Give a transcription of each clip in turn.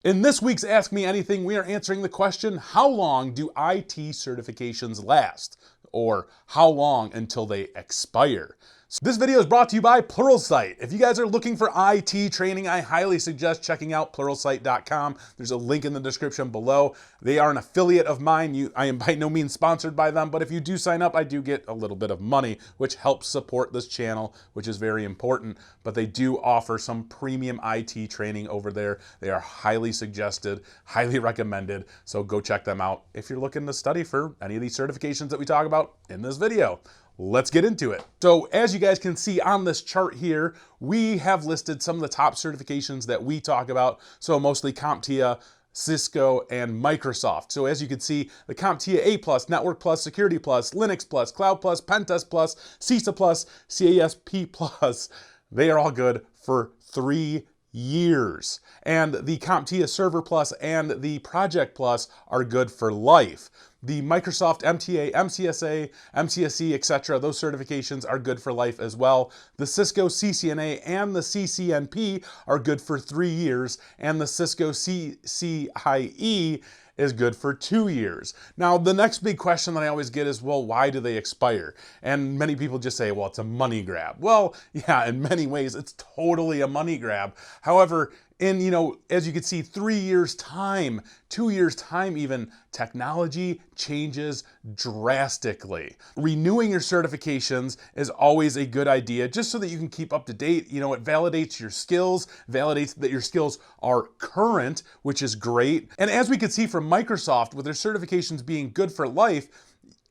In this week's Ask Me Anything, we are answering the question, how long do IT certifications last? Or how long until they expire? So this video is brought to you by Pluralsight. If you guys are looking for IT training, I highly suggest checking out pluralsight.com. There's a link in the description below. They are an affiliate of mine. I am by no means sponsored by them, but if you do sign up, I do get a little bit of money, which helps support this channel, which is very important. But they do offer some premium IT training over there. They are highly suggested, highly recommended, so go check them out if you're looking to study for any of these certifications that we talk about in this video. Let's get into it. So as you guys can see on this chart here, we have listed some of the top certifications that we talk about. So mostly CompTIA, Cisco, and Microsoft. So as you can see, the CompTIA A+, Network Plus, Security Plus, Linux Plus, Cloud Plus, Pentest Plus, CISA Plus, CASP Plus, they are all good for 3 years. And the CompTIA Server Plus and the Project Plus are good for life. The Microsoft MTA, MCSA, MCSE, etc., those certifications are good for life as well. The Cisco CCNA and the CCNP are good for 3 years, and the Cisco CCIE is good for 2 years. Now, the next big question that I always get is, well, why do they expire? And many people just say, well, it's a money grab. Well, yeah, in many ways, it's totally a money grab. However, in, as you can see, 3 years time, 2 years time even, technology changes drastically. Renewing your certifications is always a good idea just so that you can keep up to date. It validates your skills, validates that your skills are current, which is great. And as we can see from Microsoft, with their certifications being good for life,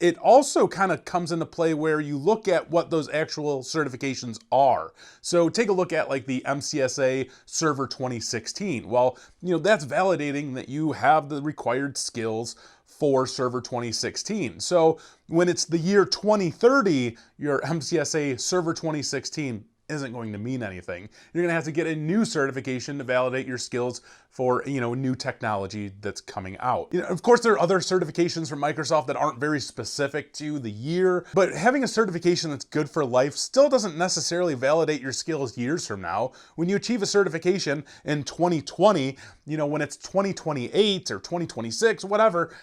it also kind of comes into play where you look at what those actual certifications are. So take a look at like the MCSA Server 2016. Well, that's validating that you have the required skills for Server 2016. So when it's the year 2030, your MCSA Server 2016 isn't going to mean anything. You're going to have to get a new certification to validate your skills for, new technology that's coming out. Of course, there are other certifications from Microsoft that aren't very specific to the year, but having a certification that's good for life still doesn't necessarily validate your skills years from now. When you achieve a certification in 2020, when it's 2028 or 2026, whatever,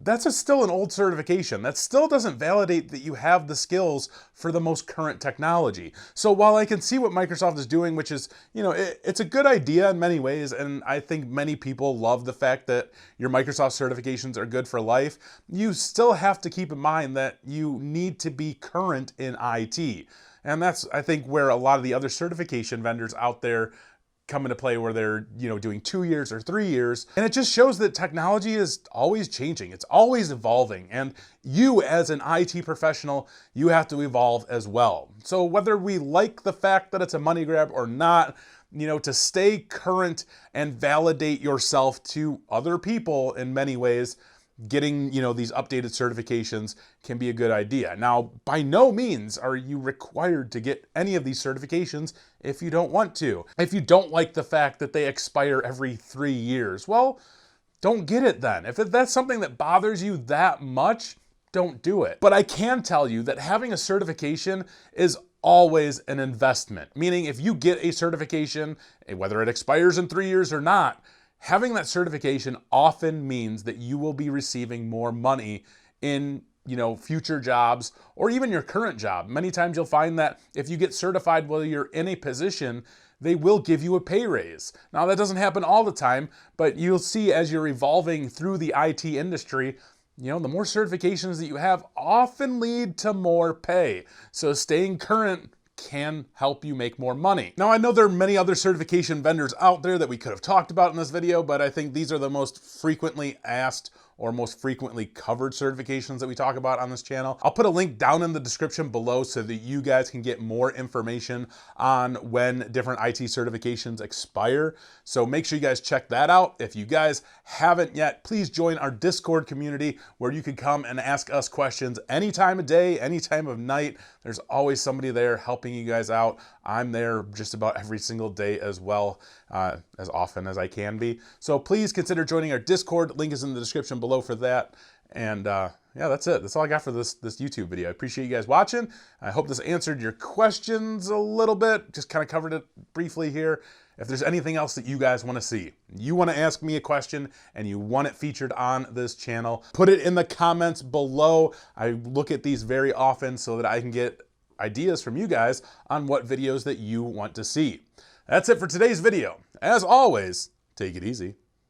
that's still an old certification. That still doesn't validate that you have the skills for the most current technology. So while I can see what Microsoft is doing, which is, it's a good idea in many ways, and I think many people love the fact that your Microsoft certifications are good for life, you still have to keep in mind that you need to be current in IT. And that's, I think, where a lot of the other certification vendors out there come into play, where they're doing 2 years or 3 years. And it just shows that technology is always changing, it's always evolving, and you as an IT professional, you have to evolve as well. So whether we like the fact that it's a money grab or not, to stay current and validate yourself to other people in many ways, getting these updated certifications can be a good idea. Now, by no means are you required to get any of these certifications if you don't want to. If you don't like the fact that they expire every 3 years, well, don't get it then. If that's something that bothers you that much, don't do it. But I can tell you that having a certification is always an investment. Meaning, if you get a certification, whether it expires in 3 years or not, having that certification often means that you will be receiving more money in, future jobs or even your current job. Many times you'll find that if you get certified while you're in a position, they will give you a pay raise. Now, that doesn't happen all the time, but you'll see as you're evolving through the IT industry, the more certifications that you have often lead to more pay. So staying current can help you make more money. Now, I know there are many other certification vendors out there that we could have talked about in this video, but I think these are the most frequently asked or most frequently covered certifications that we talk about on this channel. I'll put a link down in the description below so that you guys can get more information on when different IT certifications expire. So make sure you guys check that out. If you guys haven't yet, please join our Discord community where you can come and ask us questions any time of day, any time of night. There's always somebody there helping you guys out. I'm there just about every single day as well, as often as I can be. So please consider joining our Discord. Link is in the description below for that. And yeah, that's it. That's all I got for this YouTube video. I appreciate you guys watching. I hope this answered your questions a little bit. Just kind of covered it briefly here. if there's anything else that you guys want to see, you want to ask me a question and you want it featured on this channel, put it in the comments below. I look at these very often so that I can get ideas from you guys on what videos that you want to see. That's it for today's video. As always, take it easy.